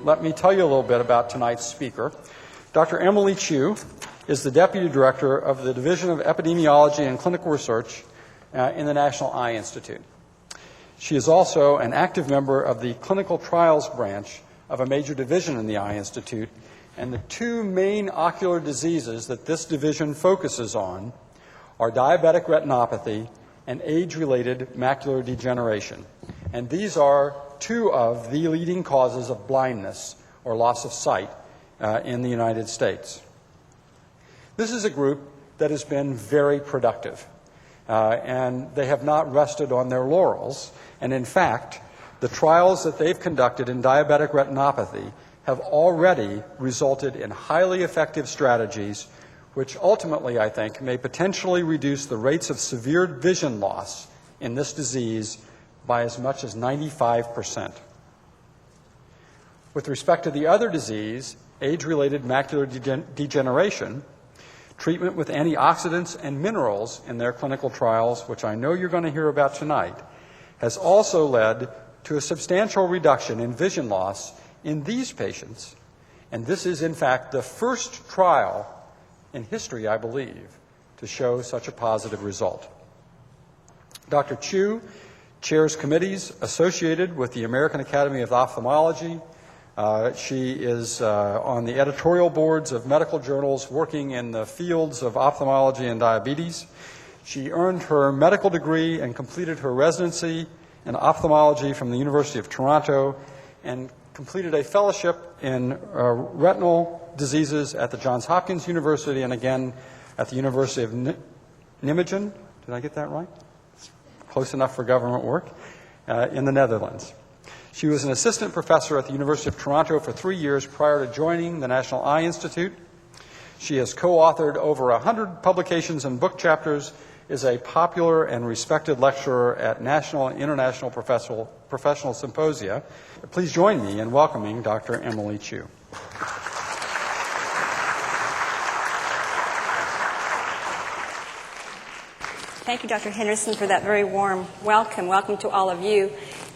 let me tell you a little bit about tonight's speaker. Dr. Emily Chiu is the Deputy Director of the Division of Epidemiology and Clinical Research in the National Eye Institute. She is also an active member of the Clinical Trials branch of a major division in the Eye Institute, and the two main ocular diseases that this division focuses on are diabetic retinopathy and age-related macular degeneration. And these are two of the leading causes of blindness or loss of sight in the United States. This is a group that has been very productive, and they have not rested on their laurels. And in fact, the trials that they've conducted in diabetic retinopathy have already resulted in highly effective strategies which ultimately, I think, may potentially reduce the rates of severe vision loss in this disease by as much as 95%. With respect to the other disease, age-related macular degeneration, treatment with antioxidants and minerals in their clinical trials, which I know you're going to hear about tonight, has also led to a substantial reduction in vision loss in these patients. And this is, in fact, the first trial in history, I believe, to show such a positive result. Dr. Chiu chairs committees associated with the American Academy of Ophthalmology. She is on the editorial boards of medical journals working in the fields of ophthalmology and diabetes. She earned her medical degree and completed her residency in ophthalmology from the University of Toronto and completed a fellowship in retinal diseases at the Johns Hopkins University and again at the University of Nijmegen. Did I get that right? Close enough for government work, in the Netherlands. She was an assistant professor at the University of Toronto for 3 years prior to joining the National Eye Institute. She has co-authored over 100 publications and book chapters, is a popular and respected lecturer at national and international professional symposia. Please join me in welcoming Dr. Emily Chiu. Thank you, Dr. Henderson, for that very warm welcome. Welcome to all of you.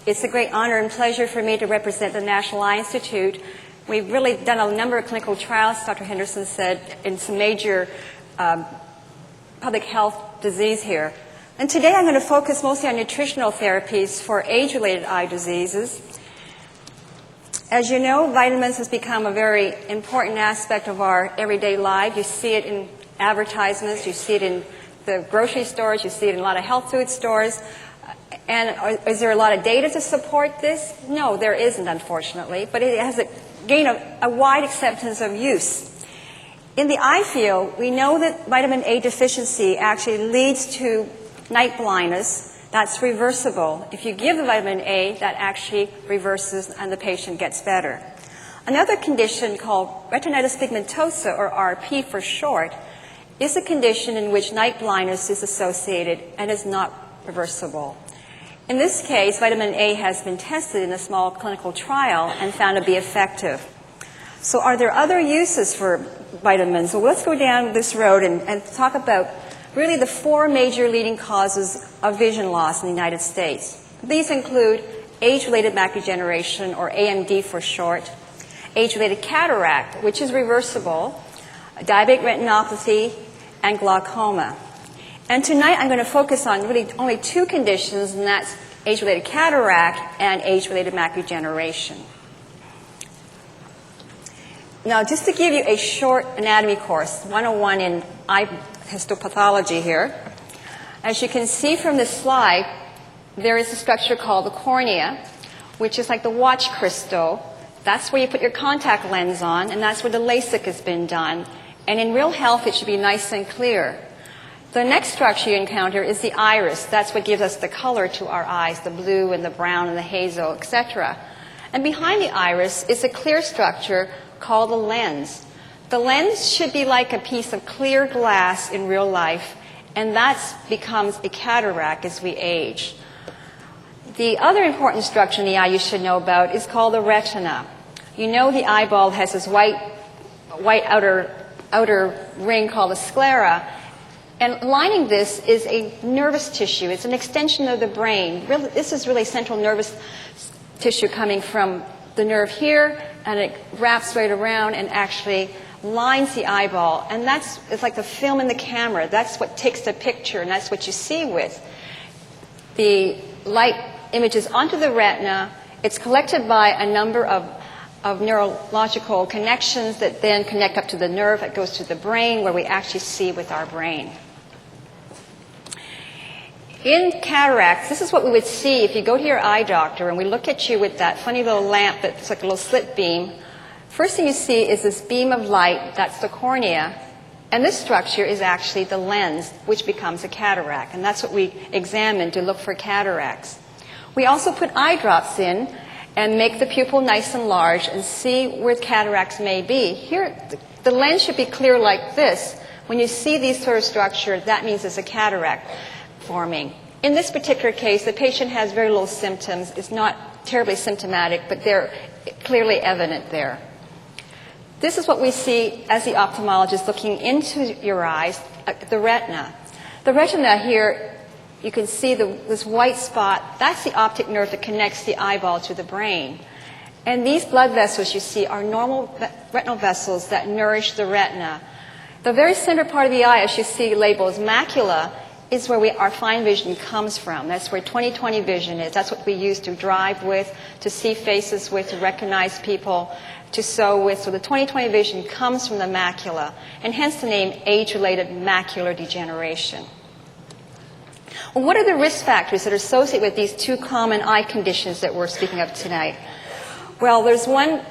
It's a great honor and pleasure for me to represent the National Eye Institute. We've really done a number of clinical trials, Dr. Henderson said, in some major public health disease here. And today I'm going to focus mostly on nutritional therapies for age-related eye diseases. As you know, vitamins has become a very important aspect of our everyday life. You see it in advertisements, you see it in the grocery stores, you see it in a lot of health food stores. And is there a lot of data to support this? No, there isn't, unfortunately, but it has gained a wide acceptance of use. In the eye field, we know that vitamin A deficiency actually leads to night blindness. That's reversible. If you give the vitamin A, that actually reverses and the patient gets better. Another condition called retinitis pigmentosa, or RP for short, is a condition in which night blindness is associated and is not reversible. In this case, vitamin A has been tested in a small clinical trial and found to be effective. So are there other uses for vitamins? Well, let's go down this road and talk about really the four major leading causes of vision loss in the United States. These include age-related macular degeneration, or AMD for short, age-related cataract, which is reversible, diabetic retinopathy, and glaucoma. And tonight I'm going to focus on really only two conditions, and that's age-related cataract and age-related macular degeneration. Now, just to give you a short anatomy course, 101 in eye histopathology here. As you can see from this slide, there is a structure called the cornea, which is like the watch crystal. That's where you put your contact lens on, and that's where the LASIK has been done. And in real health, it should be nice and clear. The next structure you encounter is the iris. That's what gives us the color to our eyes, the blue and the brown and the hazel, etc. And behind the iris is a clear structure called the lens. The lens should be like a piece of clear glass in real life, and that becomes a cataract as we age. The other important structure in the eye you should know about is called the retina. You know the eyeball has this white outer ring called the sclera, and lining this is a nervous tissue. It's an extension of the brain. This is really central nervous tissue coming from the nerve here and it wraps right around and actually lines the eyeball. And it's like the film in the camera. That's what takes the picture, and that's what you see with. The light images onto the retina. It's collected by a number of neurological connections that then connect up to the nerve that goes to the brain, where we actually see with our brain. In cataracts, this is what we would see if you go to your eye doctor and we look at you with that funny little lamp that's like a little slit beam. First thing you see is this beam of light, that's the cornea, and this structure is actually the lens, which becomes a cataract, and that's what we examine to look for cataracts. We also put eye drops in and make the pupil nice and large and see where cataracts may be. Here, the lens should be clear like this. When you see these sort of structures, that means it's a cataract forming. In this particular case, the patient has very little symptoms. It's not terribly symptomatic, but they're clearly evident there. This is what we see as the ophthalmologist looking into your eyes, the retina. The retina here, you can see this white spot. That's the optic nerve that connects the eyeball to the brain. And these blood vessels you see are normal retinal vessels that nourish the retina. The very center part of the eye, as you see labeled as macula, is where our fine vision comes from. That's where 20/20 vision is. That's what we use to drive with, to see faces with, to recognize people, to sew with. So the 20/20 vision comes from the macula, and hence the name age-related macular degeneration. Well, what are the risk factors that are associated with these two common eye conditions that we're speaking of tonight? Well, there's one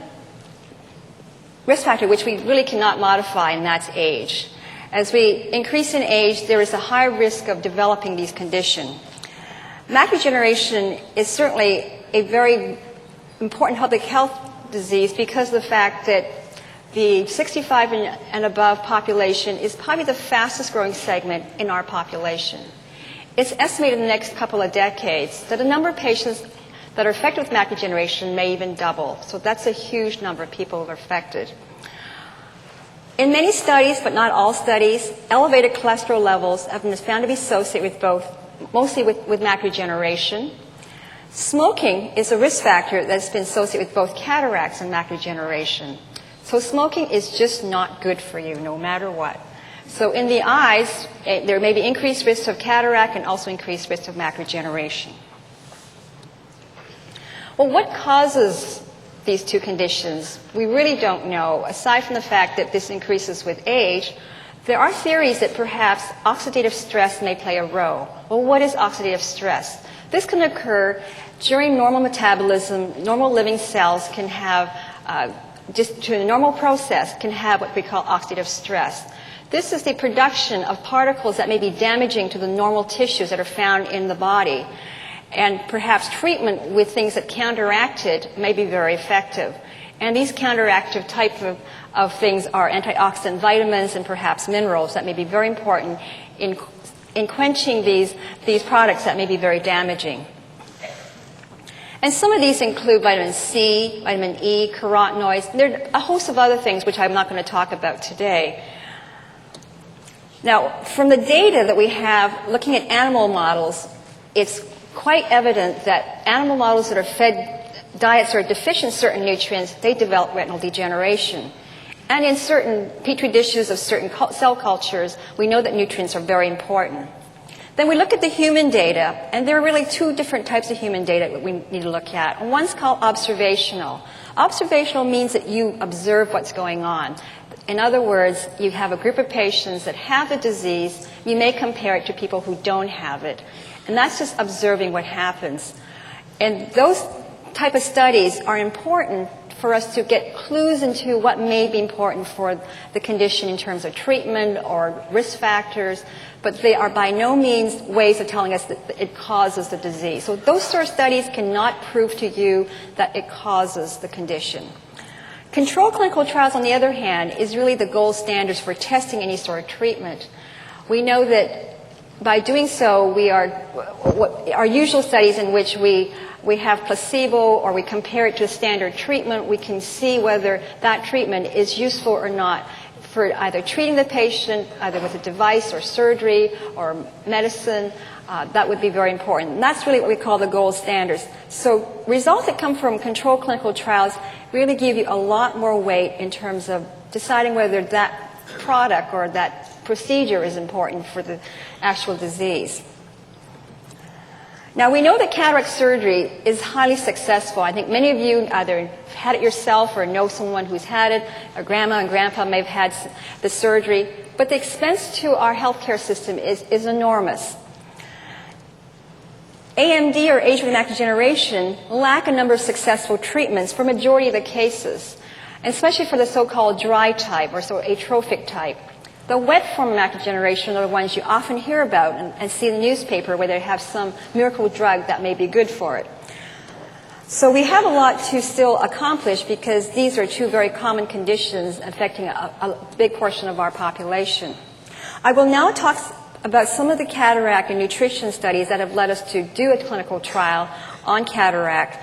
risk factor which we really cannot modify, and that's age. As we increase in age, there is a higher risk of developing these conditions. Macular degeneration is certainly a very important public health disease because of the fact that the 65 and above population is probably the fastest growing segment in our population. It's estimated in the next couple of decades that the number of patients that are affected with macular degeneration may even double. So that's a huge number of people who are affected. In many studies, but not all studies, elevated cholesterol levels have been found to be associated with mostly with macular degeneration. Smoking is a risk factor that's been associated with both cataracts and macular degeneration. So smoking is just not good for you, no matter what. So in the eyes, there may be increased risk of cataract and also increased risk of macular degeneration. Well, what causes these two conditions? We really don't know. Aside from the fact that this increases with age, there are theories that perhaps oxidative stress may play a role. Well, what is oxidative stress? This can occur during normal metabolism. Normal living cells can have, just to a normal process, can have what we call oxidative stress. This is the production of particles that may be damaging to the normal tissues that are found in the body. And perhaps treatment with things that counteract it may be very effective. And these counteractive type of things are antioxidant vitamins and perhaps minerals that may be very important in quenching these products that may be very damaging. And some of these include vitamin C, vitamin E, carotenoids. There are a host of other things which I'm not going to talk about today. Now, from the data that we have looking at animal models, it's quite evident that animal models that are fed diets that are deficient in certain nutrients, they develop retinal degeneration. And in certain petri dishes of certain cell cultures, we know that nutrients are very important. Then we look at the human data, and there are really two different types of human data that we need to look at. And one's called observational. Observational means that you observe what's going on. In other words, you have a group of patients that have the disease. You may compare it to people who don't have it. And that's just observing what happens. And those type of studies are important for us to get clues into what may be important for the condition in terms of treatment or risk factors, but they are by no means ways of telling us that it causes the disease. So those sort of studies cannot prove to you that it causes the condition. Controlled clinical trials, on the other hand, is really the gold standards for testing any sort of treatment. We know that by doing so, our usual studies in which we have placebo or we compare it to a standard treatment, we can see whether that treatment is useful or not for either treating the patient, either with a device or surgery or medicine. That would be very important. And that's really what we call the gold standards. So results that come from controlled clinical trials really give you a lot more weight in terms of deciding whether that product or that procedure is important for the actual disease. Now, we know that cataract surgery is highly successful. I think many of you either had it yourself or know someone who's had it, or grandma and grandpa may have had the surgery, but the expense to our healthcare system is enormous. AMD, or age-related macular degeneration, lack a number of successful treatments for majority of the cases, and especially for the so-called dry type or so atrophic type. The wet form of macular degeneration are the ones you often hear about and see in the newspaper where they have some miracle drug that may be good for it. So we have a lot to still accomplish because these are two very common conditions affecting a big portion of our population. I will now talk about some of the cataract and nutrition studies that have led us to do a clinical trial on cataract.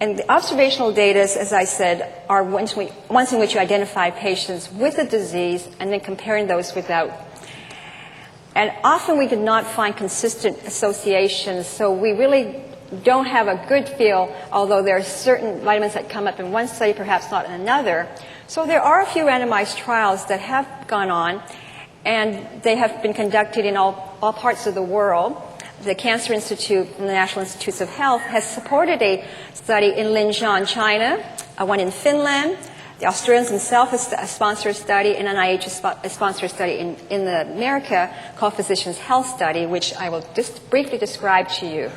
And the observational data, as I said, are ones in which you identify patients with the disease and then comparing those without. And often we did not find consistent associations, so we really don't have a good feel, although there are certain vitamins that come up in one study, perhaps not in another. So there are a few randomized trials that have gone on, and they have been conducted in all parts of the world. The Cancer Institute and the National Institutes of Health has supported a study in Linshan, China, one in Finland. The Australians themselves have sponsored a study, and NIH has sponsored a study in America called Physicians' Health Study, which I will just briefly describe to you.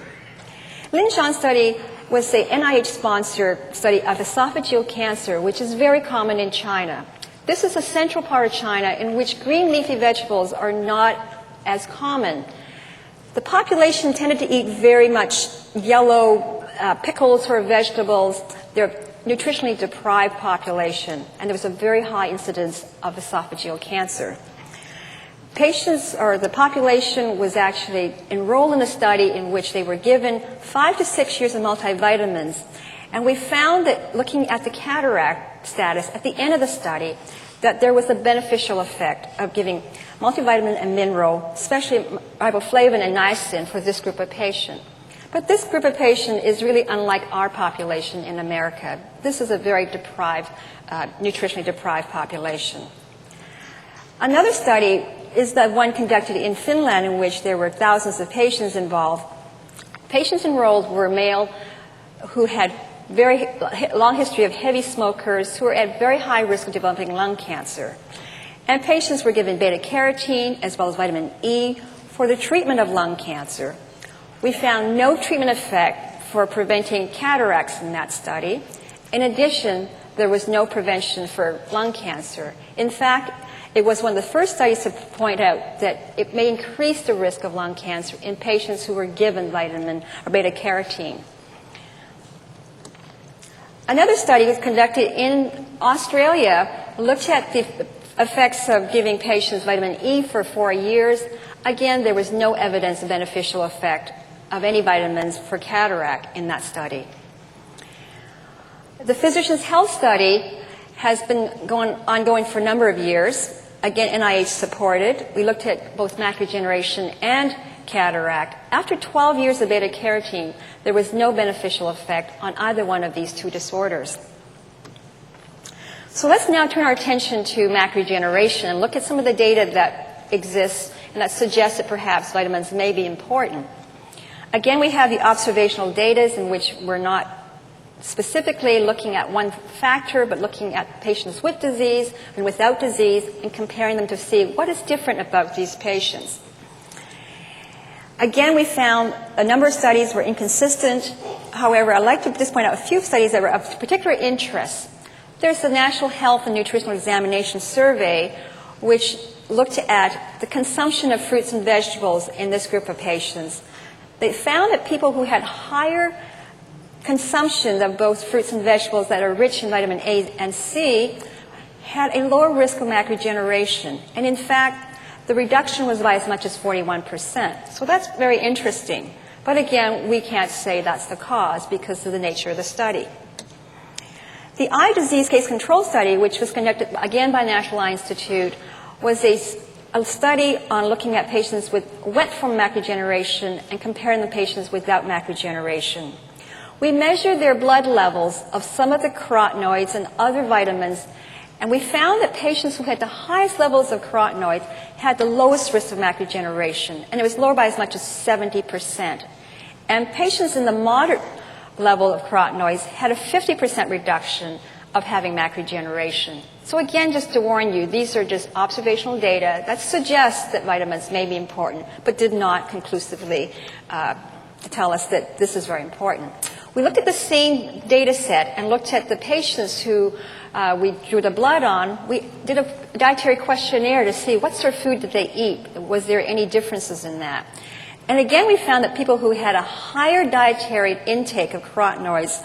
Linshan study was a NIH-sponsored study of esophageal cancer, which is very common in China. This is a central part of China in which green leafy vegetables are not as common. The population tended to eat very much yellow pickles or vegetables. They're a nutritionally deprived population, and there was a very high incidence of esophageal cancer. Patients, or the population, was actually enrolled in a study in which they were given 5 to 6 years of multivitamins, and we found that looking at the cataract status at the end of the study, that there was a beneficial effect of giving multivitamin and mineral, especially riboflavin and niacin, for this group of patients. But this group of patients is really unlike our population in America. This is a very deprived, nutritionally deprived population. Another study is the one conducted in Finland, in which there were thousands of patients involved. Patients enrolled were male who had very long history of heavy smokers who were at very high risk of developing lung cancer. And patients were given beta-carotene as well as vitamin E for the treatment of lung cancer. We found no treatment effect for preventing cataracts in that study. In addition, there was no prevention for lung cancer. In fact, it was one of the first studies to point out that it may increase the risk of lung cancer in patients who were given vitamin or beta-carotene. Another study was conducted in Australia, looked at the effects of giving patients vitamin E for 4 years. Again, there was no evidence of beneficial effect of any vitamins for cataract in that study. The Physicians' Health Study has been ongoing for a number of years. Again, NIH supported. We looked at both macular degeneration and cataract. After 12 years of beta-carotene, there was no beneficial effect on either one of these two disorders. So let's now turn our attention to macular degeneration and look at some of the data that exists and that suggests that perhaps vitamins may be important. Again, we have the observational data in which we're not specifically looking at one factor, but looking at patients with disease and without disease and comparing them to see what is different about these patients. Again, we found a number of studies were inconsistent. However, I'd like to just point out a few studies that were of particular interest. There's the National Health and Nutritional Examination Survey, which looked at the consumption of fruits and vegetables in this group of patients. They found that people who had higher consumption of both fruits and vegetables that are rich in vitamin A and C had a lower risk of macular degeneration. And in fact, the reduction was by as much as 41%. So that's very interesting. But again, we can't say that's the cause because of the nature of the study. The eye disease case control study, which was conducted again by National Eye Institute, was a study on looking at patients with wet form macular degeneration and comparing the patients without macular degeneration. We measured their blood levels of some of the carotenoids and other vitamins, and we found that patients who had the highest levels of carotenoids had the lowest risk of macular degeneration, and it was lower by as much as 70%. And patients in the moderate level of carotenoids had a 50% reduction of having macular degeneration. So again, just to warn you, these are just observational data that suggests that vitamins may be important, but did not conclusively tell us that this is very important. We looked at the same data set and looked at the patients who we drew the blood on. We did a dietary questionnaire to see what sort of food did they eat. Was there any differences in that? And again, we found that people who had a higher dietary intake of carotenoids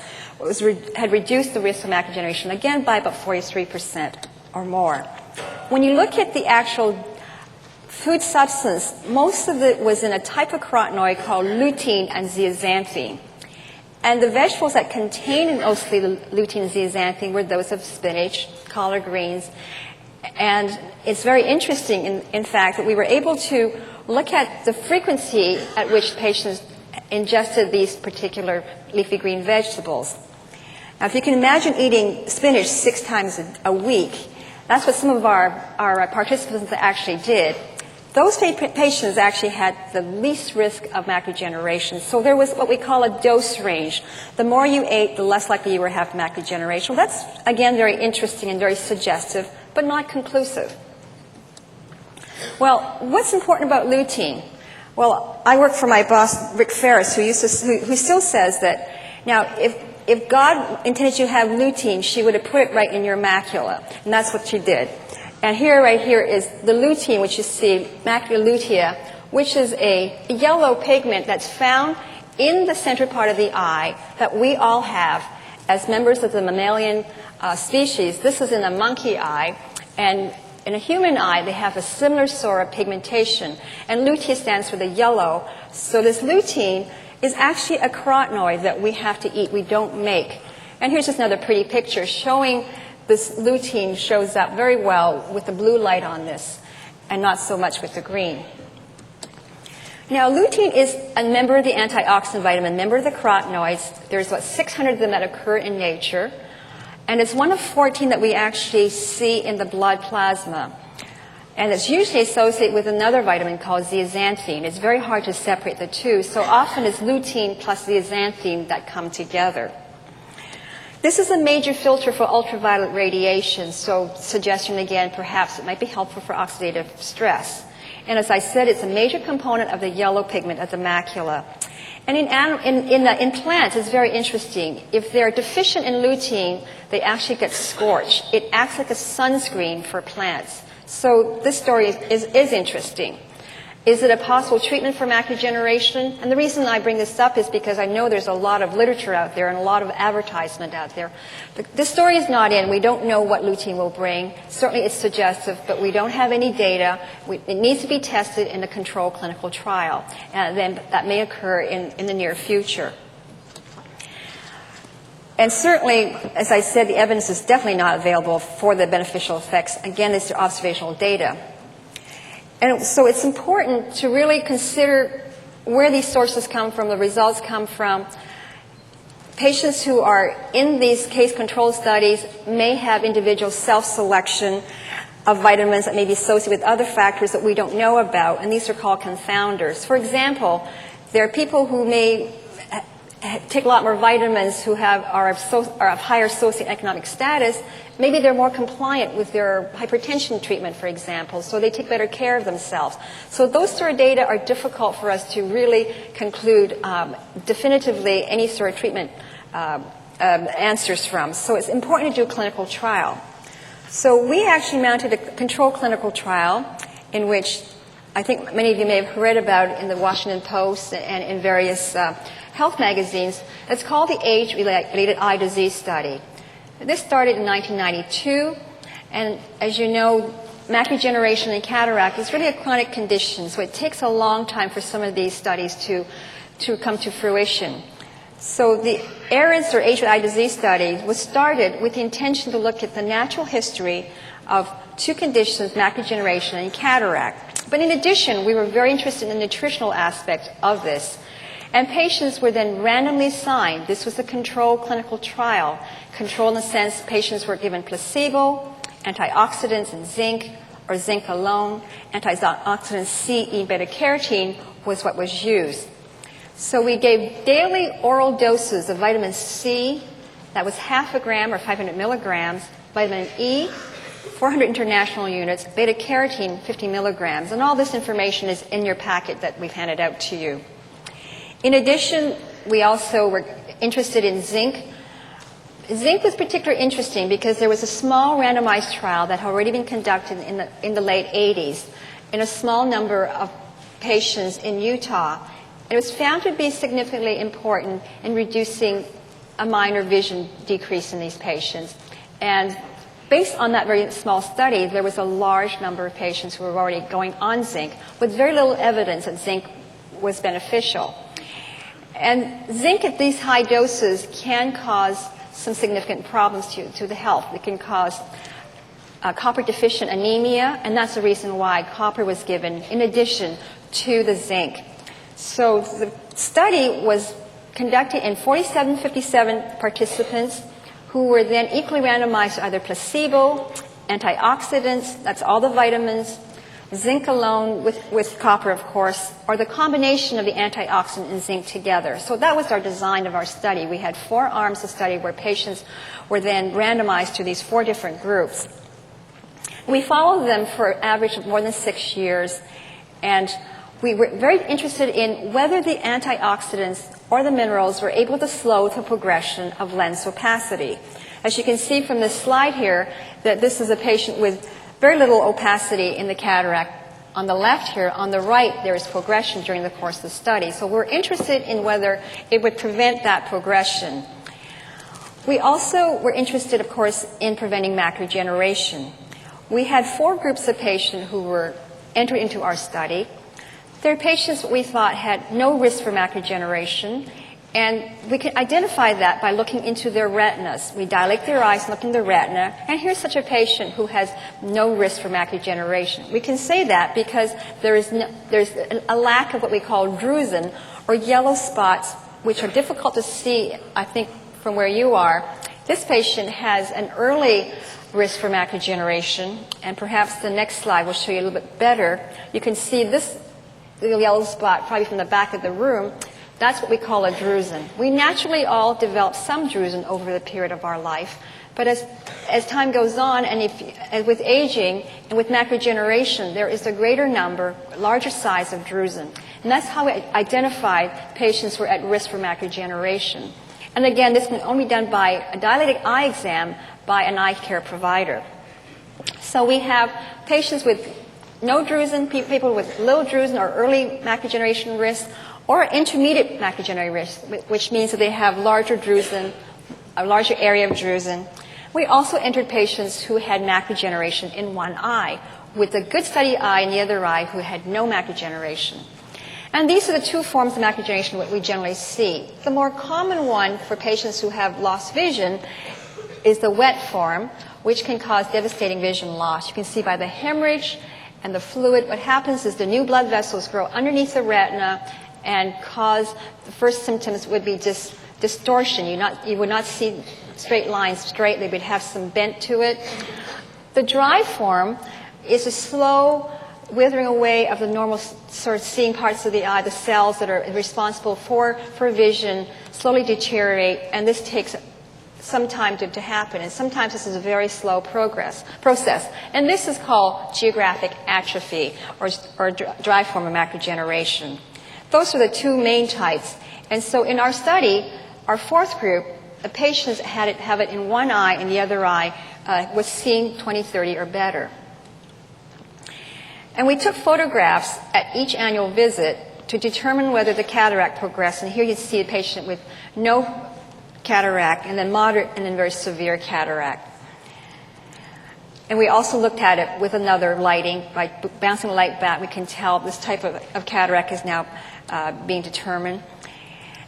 had reduced the risk of macular degeneration, again, by about 43% or more. When you look at the actual food substance, most of it was in a type of carotenoid called lutein and zeaxanthine. And the vegetables that contained mostly the lutein and zeaxanthine were those of spinach, collard greens. And it's very interesting, in fact, that we were able to look at the frequency at which patients ingested these particular leafy green vegetables. Now, if you can imagine eating spinach 6 times a week, that's what some of our participants actually did. Those patients actually had the least risk of macular degeneration. So there was what we call a dose range. The more you ate, the less likely you were to have macular degeneration. Well, that's, again, very interesting and very suggestive, but not conclusive. Well, what's important about lutein? Well, I work for my boss, Rick Ferris, who still says that, now, if God intended you to have lutein, she would have put it right in your macula. And that's what she did. And here, right here, is the lutein, which you see, macula lutea, which is a yellow pigment that's found in the central part of the eye that we all have as members of the mammalian species. This is in a monkey eye, and in a human eye, they have a similar sort of pigmentation, and lutea stands for the yellow. So this lutein is actually a carotenoid that we have to eat, we don't make. And here's just another pretty picture showing this lutein shows up very well with the blue light on this, and not so much with the green. Now, lutein is a member of the antioxidant vitamin, member of the carotenoids. There's about 600 of them that occur in nature. And it's one of 14 that we actually see in the blood plasma. And it's usually associated with another vitamin called zeaxanthine. It's very hard to separate the two. So often it's lutein plus zeaxanthine that come together. This is a major filter for ultraviolet radiation. So suggestion again, perhaps it might be helpful for oxidative stress. And as I said, it's a major component of the yellow pigment of the macula. And in plants, it's very interesting. If they're deficient in lutein, they actually get scorched. It acts like a sunscreen for plants. So this story is interesting. Is it a possible treatment for macular degeneration? And the reason I bring this up is because I know there's a lot of literature out there and a lot of advertisement out there. But this story is not in. We don't know what lutein will bring. Certainly it's suggestive, but we don't have any data. It needs to be tested in a controlled clinical trial. And then that may occur in the near future. And certainly, as I said, the evidence is definitely not available for the beneficial effects. Again, it's observational data. And so it's important to really consider where these sources come from, the results come from. Patients who are in these case control studies may have individual self-selection of vitamins that may be associated with other factors that we don't know about, and these are called confounders. For example, there are people who may take a lot more vitamins who are of higher socioeconomic status. Maybe they're more compliant with their hypertension treatment, for example, so they take better care of themselves. So those sort of data are difficult for us to really conclude definitively any sort of treatment answers from. So it's important to do a clinical trial. So we actually mounted a controlled clinical trial in which I think many of you may have read about in the Washington Post and in various health magazines. It's called the Age-Related Eye Disease Study. This started in 1992, and as you know, macular degeneration and cataract is really a chronic condition, so it takes a long time for some of these studies to come to fruition. So the ARIDS, or age-related eye disease study, was started with the intention to look at the natural history of two conditions, macular degeneration and cataract. But in addition, we were very interested in the nutritional aspect of this. And patients were then randomly assigned. This was a controlled clinical trial. Controlled in the sense patients were given placebo, antioxidants and zinc, or zinc alone. Antioxidants C, E, beta-carotene was what was used. So we gave daily oral doses of vitamin C, that was half a gram or 500 milligrams, vitamin E, 400 international units, beta-carotene, 50 milligrams. And all this information is in your packet that we've handed out to you. In addition, we also were interested in zinc. Zinc was particularly interesting because there was a small randomized trial that had already been conducted in the late 80s in a small number of patients in Utah. It was found to be significantly important in reducing a minor vision decrease in these patients. And based on that very small study, there was a large number of patients who were already going on zinc with very little evidence that zinc was beneficial. And zinc at these high doses can cause some significant problems to the health. It can cause copper-deficient anemia, and that's the reason why copper was given in addition to the zinc. So the study was conducted in 57 participants who were then equally randomized to either placebo, antioxidants, that's all the vitamins, zinc alone with copper, of course, or the combination of the antioxidant and zinc together. So that was our design of our study. We had 4 arms of study where patients were then randomized to these 4 different groups. We followed them for an average of more than 6 years, and we were very interested in whether the antioxidants or the minerals were able to slow the progression of lens opacity. As you can see from this slide here, that this is a patient with very little opacity in the cataract. On the left here, on the right, there is progression during the course of the study. So we're interested in whether it would prevent that progression. We also were interested, of course, in preventing macular degeneration. We had 4 groups of patients who were entered into our study. There are patients we thought had no risk for macular degeneration, and we can identify that by looking into their retinas. We dilate their eyes and look in the retina, and here's such a patient who has no risk for macular degeneration. We can say that because there's a lack of what we call drusen, or yellow spots, which are difficult to see, I think, from where you are. This patient has an early risk for macular degeneration, and perhaps the next slide will show you a little bit better. You can see this little yellow spot probably from the back of the room. That's what we call a drusen. We naturally all develop some drusen over the period of our life, but as time goes on, and with aging and with macular degeneration, there is a greater number, larger size of drusen. And that's how we identify patients who are at risk for macular degeneration. And again, this can only be done by a dilated eye exam by an eye care provider. So we have patients with no drusen, people with low drusen or early macular degeneration risk, or intermediate macular degeneration risk, which means that they have larger drusen, a larger area of drusen. We also entered patients who had macular degeneration in one eye, with a good steady eye in the other eye who had no macular degeneration. And these are the 2 forms of macular degeneration that we generally see. The more common one for patients who have lost vision is the wet form, which can cause devastating vision loss. You can see by the hemorrhage and the fluid, what happens is the new blood vessels grow underneath the retina and cause, the first symptoms would be just distortion. You would not see straight lines straight. They would have some bent to it. The dry form is a slow withering away of the normal sort of seeing parts of the eye, the cells that are responsible for vision slowly deteriorate, and this takes some time to happen. And sometimes this is a very slow process. And this is called geographic atrophy, or dry form of macular degeneration. Those are the 2 main types. And so in our study, our 4th group, the patients have it in one eye and the other eye was seeing 20/30 or better. And we took photographs at each annual visit to determine whether the cataract progressed. And here you see a patient with no cataract, and then moderate, and then very severe cataract. And we also looked at it with another lighting. By bouncing the light back, we can tell this type of cataract is now being determined.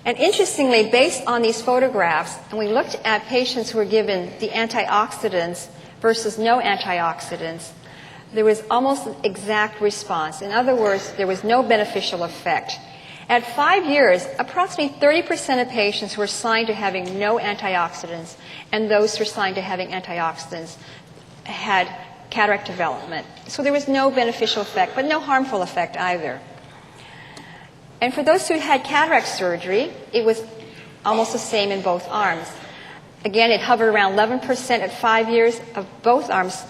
And interestingly, based on these photographs, and we looked at patients who were given the antioxidants versus no antioxidants, there was almost an exact response. In other words, there was no beneficial effect. At 5 years, approximately 30% of patients who were assigned to having no antioxidants and those who were assigned to having antioxidants had cataract development. So there was no beneficial effect, but no harmful effect either. And for those who had cataract surgery, it was almost the same in both arms. Again, it hovered around 11% at 5 years of both arms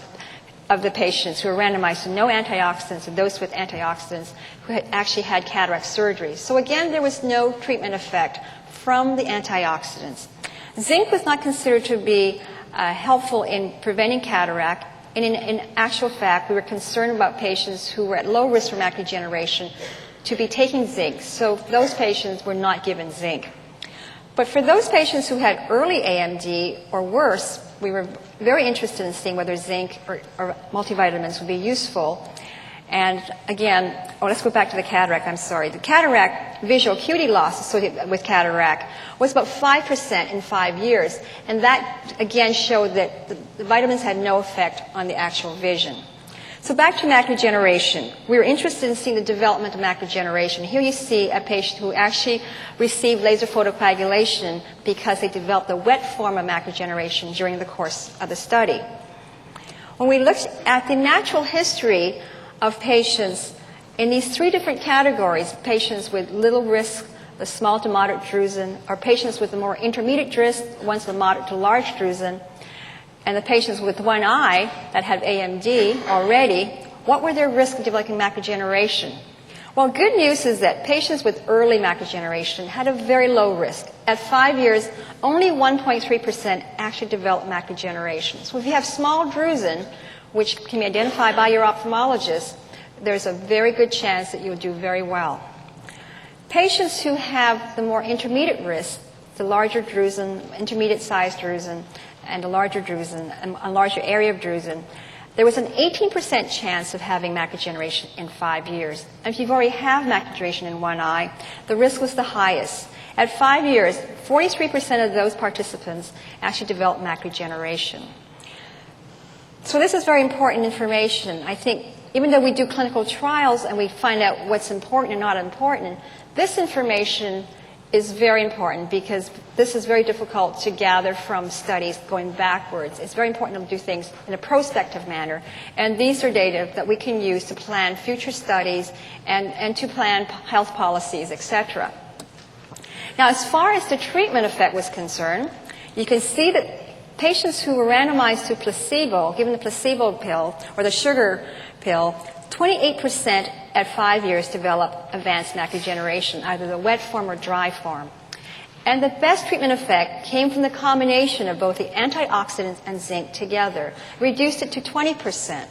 of the patients who were randomized to no antioxidants and those with antioxidants who had actually had cataract surgery. So again, there was no treatment effect from the antioxidants. Zinc was not considered to be helpful in preventing cataract, and in actual fact, we were concerned about patients who were at low risk for macular degeneration to be taking zinc. So those patients were not given zinc. But for those patients who had early AMD or worse, we were very interested in seeing whether zinc or multivitamins would be useful. And again, let's go back to the cataract, I'm sorry. The cataract visual acuity loss associated with cataract was about 5% in 5 years. And that, again, showed that the vitamins had no effect on the actual vision. So back to macular degeneration. We were interested in seeing the development of macular degeneration. Here you see a patient who actually received laser photocoagulation because they developed a wet form of macular degeneration during the course of the study. When we looked at the natural history of patients in these three different categories, patients with little risk, the small to moderate drusen, or patients with the more intermediate risk, ones with moderate to large drusen, and the patients with one eye that had AMD already, what were their risks of developing macular degeneration? Well, good news is that patients with early macular degeneration had a very low risk. At 5 years, only 1.3% actually developed macular degeneration. So if you have small drusen, which can be identified by your ophthalmologist, there's a very good chance that you'll do very well. Patients who have the more intermediate risk, the larger drusen, intermediate sized drusen, and a larger drusen, and a larger area of drusen, there was an 18% chance of having macular degeneration in 5 years. And if you've already have macular degeneration in one eye, the risk was the highest. At 5 years, 43% of those participants actually developed macular degeneration. So this is very important information. I think even though we do clinical trials and we find out what's important and not important, this information is very important because this is very difficult to gather from studies going backwards. It's very important to do things in a prospective manner. And these are data that we can use to plan future studies and to plan health policies, etc. Now, as far as the treatment effect was concerned, you can see that patients who were randomized to placebo, given the placebo pill or the sugar pill, 28% at 5 years developed advanced macular degeneration, either the wet form or dry form. And the best treatment effect came from the combination of both the antioxidants and zinc together, reduced it to 20%.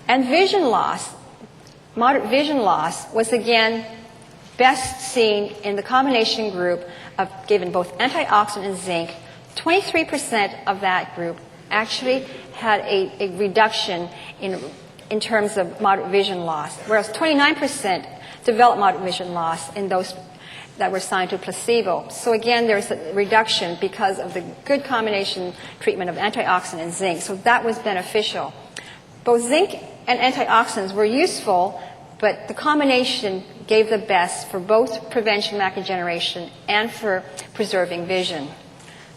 And vision loss, moderate vision loss, was again best seen in the combination group of given both antioxidant and zinc. 23% of that group actually had a reduction in terms of moderate vision loss, whereas 29% developed moderate vision loss in those that were assigned to placebo. So again, there's a reduction because of the good combination treatment of antioxidant and zinc. So that was beneficial. Both zinc and antioxidants were useful, but the combination gave the best for both prevention of macular degeneration and for preserving vision.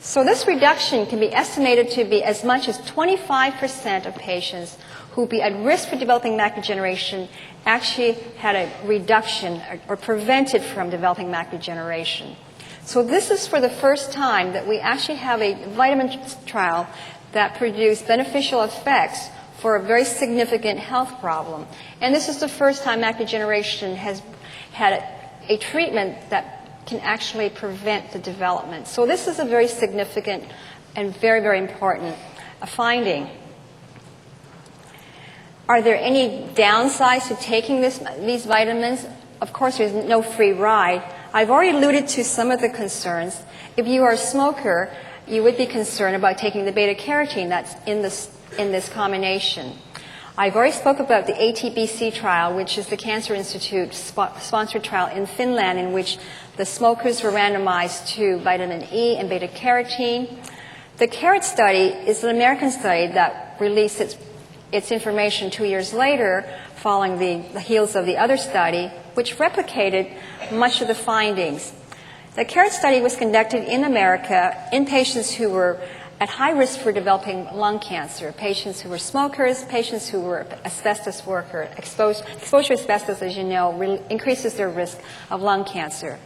So this reduction can be estimated to be as much as 25% of patients who would be at risk for developing macular degeneration actually had a reduction or prevented from developing macular degeneration. So this is for the first time that we actually have a vitamin trial that produced beneficial effects for a very significant health problem. And this is the first time macular degeneration has had a treatment that can actually prevent the development. So this is a very significant and very, very important finding. Are there any downsides to taking these vitamins? Of course, there's no free ride. I've already alluded to some of the concerns. If you are a smoker, you would be concerned about taking the beta-carotene that's in this combination. I've already spoke about the ATBC trial, which is the Cancer Institute sponsored trial in Finland, in which The smokers were randomized to vitamin E and beta-carotene. The CARROT study is an American study that released its information 2 years later following the heels of the other study, which replicated much of the findings. The CARROT study was conducted in America in patients who were at high risk for developing lung cancer, patients who were smokers, patients who were asbestos workers. Exposure to asbestos, as you know, increases their risk of lung cancer.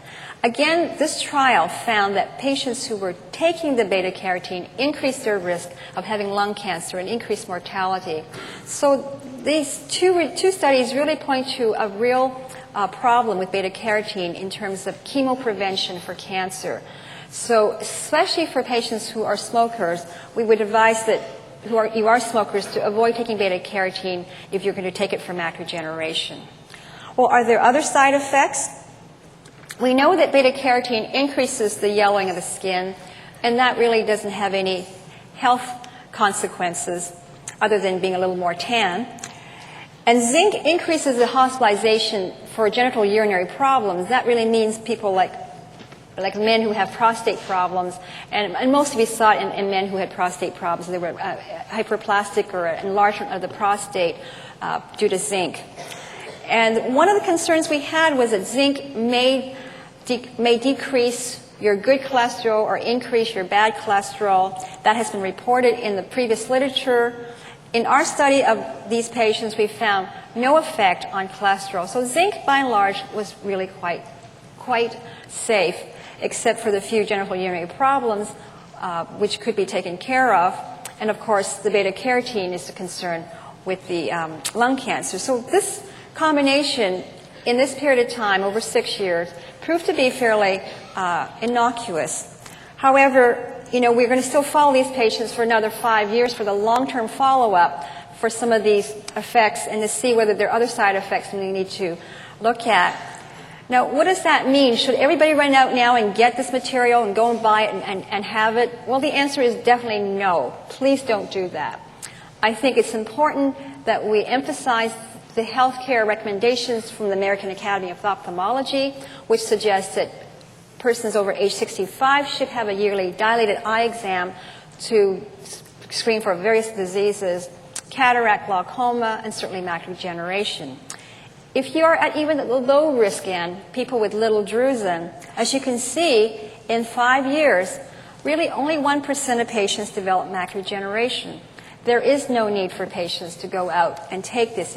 Again, this trial found that patients who were taking the beta-carotene increased their risk of having lung cancer and increased mortality. So these two studies really point to a real problem with beta-carotene in terms of chemoprevention for cancer. So especially for patients who are smokers, we would advise that you are smokers to avoid taking beta-carotene if you're going to take it for macular degeneration. Well, are there other side effects? We know that beta-carotene increases the yellowing of the skin, and that really doesn't have any health consequences other than being a little more tan. And zinc increases the hospitalization for genital urinary problems. That really means people like men who have prostate problems, and most we saw it in men who had prostate problems. They were hyperplastic or enlargement of the prostate due to zinc. And one of the concerns we had was that zinc may decrease your good cholesterol or increase your bad cholesterol. That has been reported in the previous literature. In our study of these patients, we found no effect on cholesterol. So zinc, by and large, was really quite safe, except for the few genital urinary problems, which could be taken care of. And of course, the beta-carotene is a concern with the lung cancer. So this combination, in this period of time, over 6 years, proved to be fairly innocuous. However, we're going to still follow these patients for another 5 years for the long-term follow-up for some of these effects and to see whether there are other side effects we need to look at. Now, what does that mean? Should everybody run out now and get this material and go and buy it and have it? Well, the answer is definitely no. Please don't do that. I think it's important that we emphasize the healthcare recommendations from the American Academy of Ophthalmology, which suggests that persons over age 65 should have a yearly dilated eye exam to screen for various diseases, cataract, glaucoma, and certainly macular degeneration. If you're at even the low risk end, people with little drusen, as you can see, in 5 years, really only 1% of patients develop macular degeneration. There is no need for patients to go out and take this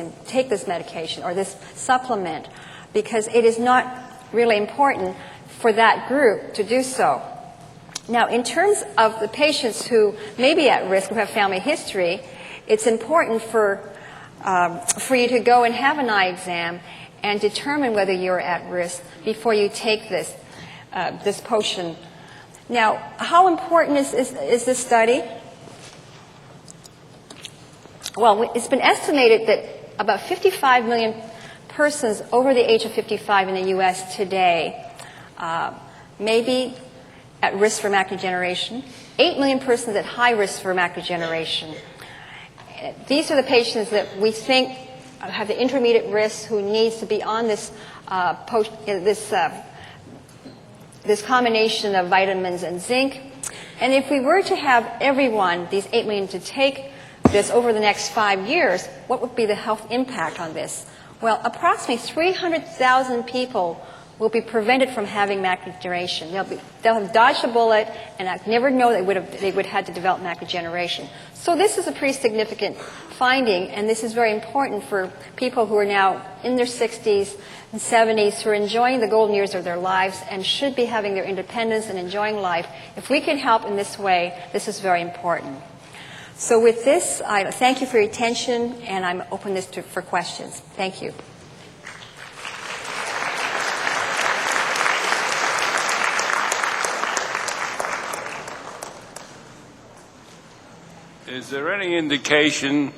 medication or this supplement because it is not really important for that group to do so. Now, in terms of the patients who may be at risk, who have family history, it's important for you to go and have an eye exam and determine whether you're at risk before you take this potion. Now, how important is this study? Well, it's been estimated that about 55 million persons over the age of 55 in the U.S. today may be at risk for macular degeneration, 8 million persons at high risk for macular degeneration. These are the patients that we think have the intermediate risk who needs to be on this combination of vitamins and zinc. And if we were to have everyone, these 8 million, to take this over the next 5 years, what would be the health impact on this? Well, approximately 300,000 people will be prevented from having macular degeneration. They'll have dodged a bullet and never know they would have had to develop macular degeneration. So this is a pretty significant finding, and this is very important for people who are now in their 60s and 70s who are enjoying the golden years of their lives and should be having their independence and enjoying life. If we can help in this way, this is very important. So with this, I thank you for your attention, and I'm open for questions. Thank you. Is there any indication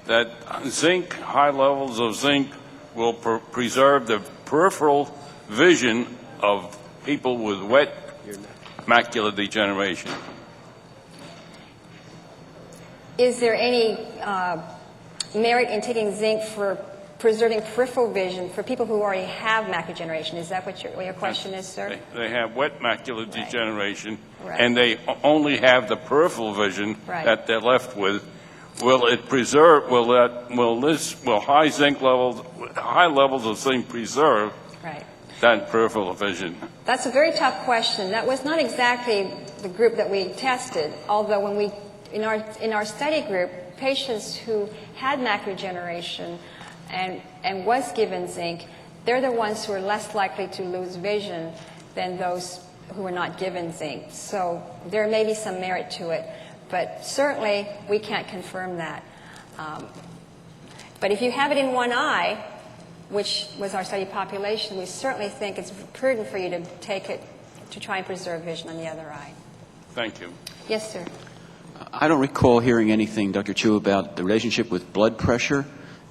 that zinc, high levels of zinc, will preserve the peripheral vision of people with wet macular degeneration? Is there any merit in taking zinc for preserving peripheral vision for people who already have macular degeneration. Is that what your question is, sir? They have wet macular degeneration, Right. and they only have the peripheral vision Right. that they're left with. Will high levels of zinc preserve Right. that peripheral vision? That's a very tough question. That was not exactly the group that we tested, although when we, in our study group, patients who had macular degeneration and was given zinc, they're the ones who are less likely to lose vision than those who were not given zinc. So there may be some merit to it, but certainly we can't confirm that. But if you have it in one eye, which was our study population, we certainly think it's prudent for you to take it to try and preserve vision on the other eye. Thank you. Yes, sir. I don't recall hearing anything, Dr. Chu, about the relationship with blood pressure.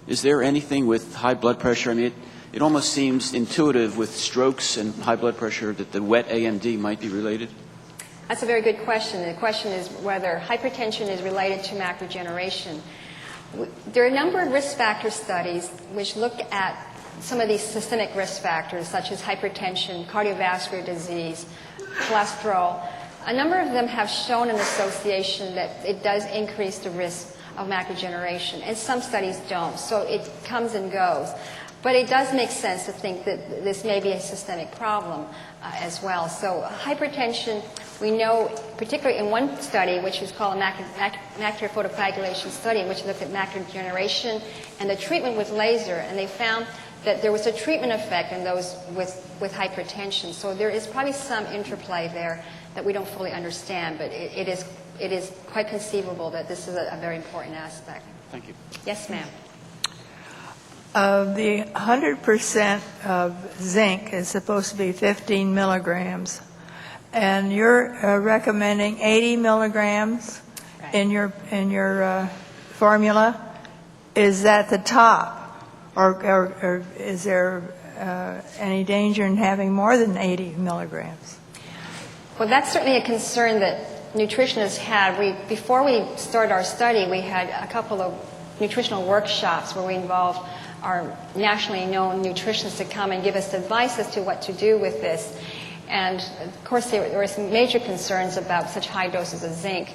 Is there anything with high blood pressure? I mean, it almost seems intuitive with strokes and high blood pressure that the wet AMD might be related. That's a very good question. The question is whether hypertension is related to macular degeneration. There are a number of risk factor studies which look at some of these systemic risk factors, such as hypertension, cardiovascular disease, cholesterol. A number of them have shown an association that it does increase the risk of macular degeneration, and some studies don't, so it comes and goes. But it does make sense to think that this may be a systemic problem as well. So hypertension, we know, particularly in one study, which is called a macular photocoagulation study, in which looked at macular degeneration and the treatment with laser, and they found that there was a treatment effect in those with hypertension. So there is probably some interplay there that we don't fully understand, but it is quite conceivable that this is a very important aspect. Thank you. Yes, ma'am. The 100% of zinc is supposed to be 15 milligrams, and you're recommending 80 milligrams Right. in your formula. Is that the top, or is there any danger in having more than 80 milligrams? Well, that's certainly a concern that nutritionists had. Before we started our study, we had a couple of nutritional workshops where we involved our nationally known nutritionists to come and give us advice as to what to do with this. And, of course, there were some major concerns about such high doses of zinc.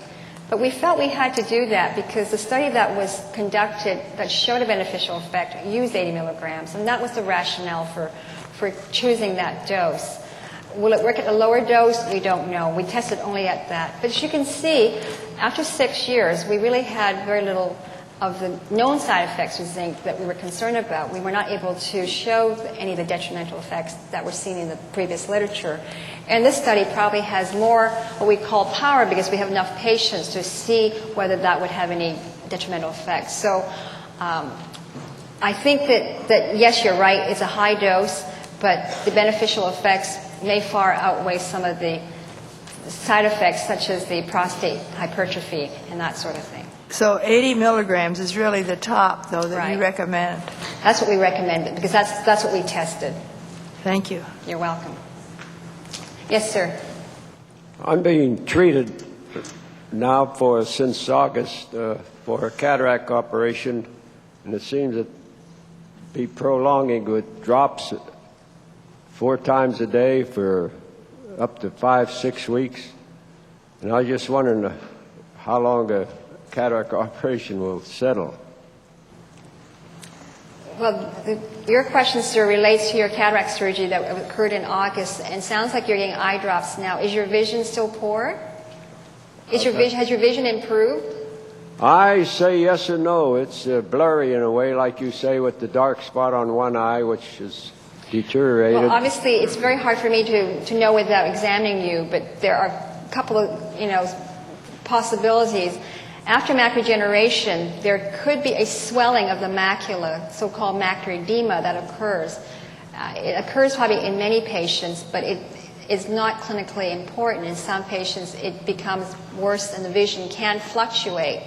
But we felt we had to do that because the study that was conducted that showed a beneficial effect used 80 milligrams, and that was the rationale for choosing that dose. Will it work at a lower dose? We don't know. We tested only at that. But as you can see, after 6 years, we really had very little of the known side effects with zinc that we were concerned about. We were not able to show any of the detrimental effects that were seen in the previous literature. And this study probably has more what we call power because we have enough patients to see whether that would have any detrimental effects. So I think that yes, you're right, it's a high dose, but the beneficial effects may far outweigh some of the side effects such as the prostate hypertrophy and that sort of thing. So 80 milligrams is really the top, though, that you Right. recommend. That's what we recommended because that's what we tested. Thank you. You're welcome. Yes, sir. I'm being treated now since August for a cataract operation, and it seems to be prolonging with drops 4 times a day for up to 5-6 weeks. And I was just wondering how long a cataract operation will settle. Well, your question, sir, relates to your cataract surgery that occurred in August, and sounds like you're getting eye drops now. Is your vision still poor? Has your vision improved? I say yes and no. It's blurry in a way, like you say, with the dark spot on one eye, which is deteriorated. Well, obviously, it's very hard for me to know without examining you, but there are a couple of, possibilities. After macular degeneration, there could be a swelling of the macula, so-called macular edema, that occurs. It occurs probably in many patients, but it is not clinically important. In some patients, it becomes worse and the vision can fluctuate.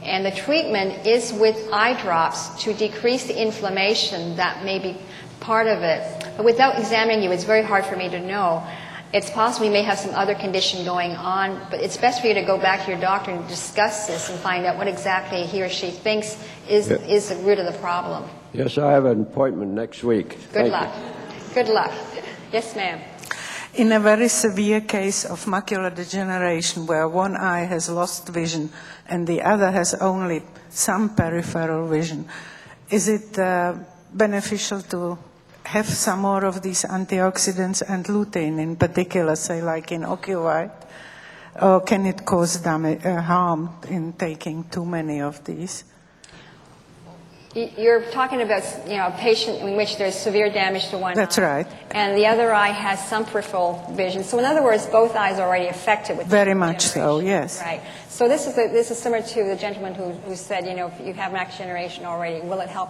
And the treatment is with eye drops to decrease the inflammation. That may be part of it. But without examining you, it's very hard for me to know. It's possible you may have some other condition going on, but it's best for you to go back to your doctor and discuss this and find out what exactly he or she thinks is the root of the problem. Yes, I have an appointment next week. Good Thank luck. Good luck. Yes, ma'am. In a very severe case of macular degeneration where one eye has lost vision and the other has only some peripheral vision, is it beneficial to have some more of these antioxidants and lutein in particular, say like in Ocuvite? Or can it cause harm in taking too many of these? You're talking about, a patient in which there's severe damage to one That's eye. right. And the other eye has some peripheral vision. So in other words, both eyes are already affected with Very much so, degeneration. yes. Right. So this is similar to the gentleman who said, if you have macular degeneration already, will it help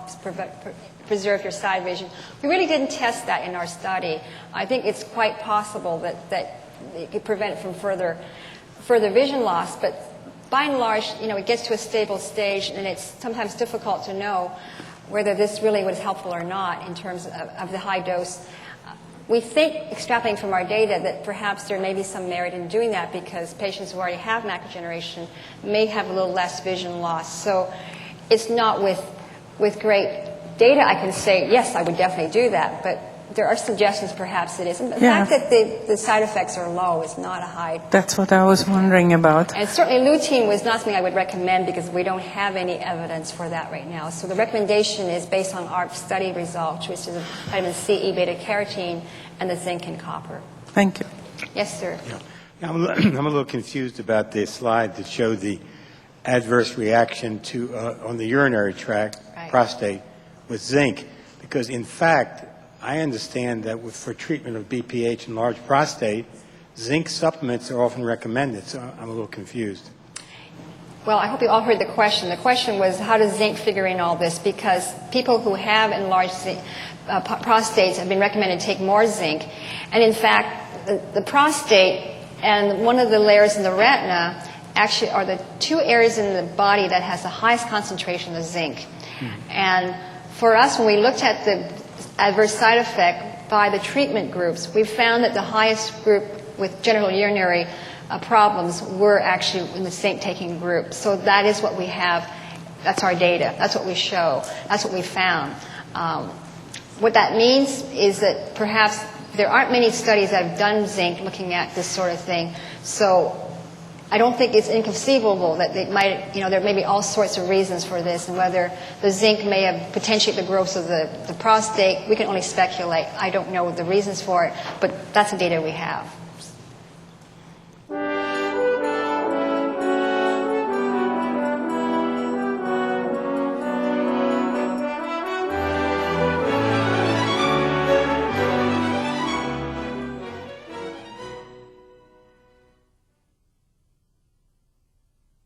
preserve your side vision? We really didn't test that in our study. I think it's quite possible that it could prevent it from further vision loss, but by and large, it gets to a stable stage, and it's sometimes difficult to know whether this really was helpful or not in terms of the high dose. We think, extrapolating from our data, that perhaps there may be some merit in doing that because patients who already have macular degeneration may have a little less vision loss. So it's not with great data I can say, yes, I would definitely do that, but there are suggestions perhaps it isn't. The fact that the side effects are low is not a high. That's what I was wondering about. And certainly lutein was not something I would recommend because we don't have any evidence for that right now. So the recommendation is based on our study results, which is vitamin C, E, beta carotene, and the zinc and copper. Thank you. Yes, sir. Yeah. I'm a little confused about the slide that showed the adverse reaction to on the urinary tract, prostate, with zinc, because in fact, I understand that for treatment of BPH and large prostate, zinc supplements are often recommended, so I'm a little confused. Well, I hope you all heard the question. The question was, how does zinc figure in all this? Because people who have enlarged prostates have been recommended to take more zinc. And in fact, the prostate and one of the layers in the retina actually are the two areas in the body that has the highest concentration of zinc. And for us, when we looked at the adverse side effect by the treatment groups, we found that the highest group with genital urinary problems were actually in the zinc-taking group. So that is what we have. That's our data. That's what we show. That's what we found. What that means is that perhaps there aren't many studies that have done zinc looking at this sort of thing. So I don't think it's inconceivable that they might, there may be all sorts of reasons for this, and whether the zinc may have potentiated the growth of the prostate, we can only speculate. I don't know the reasons for it, but that's the data we have.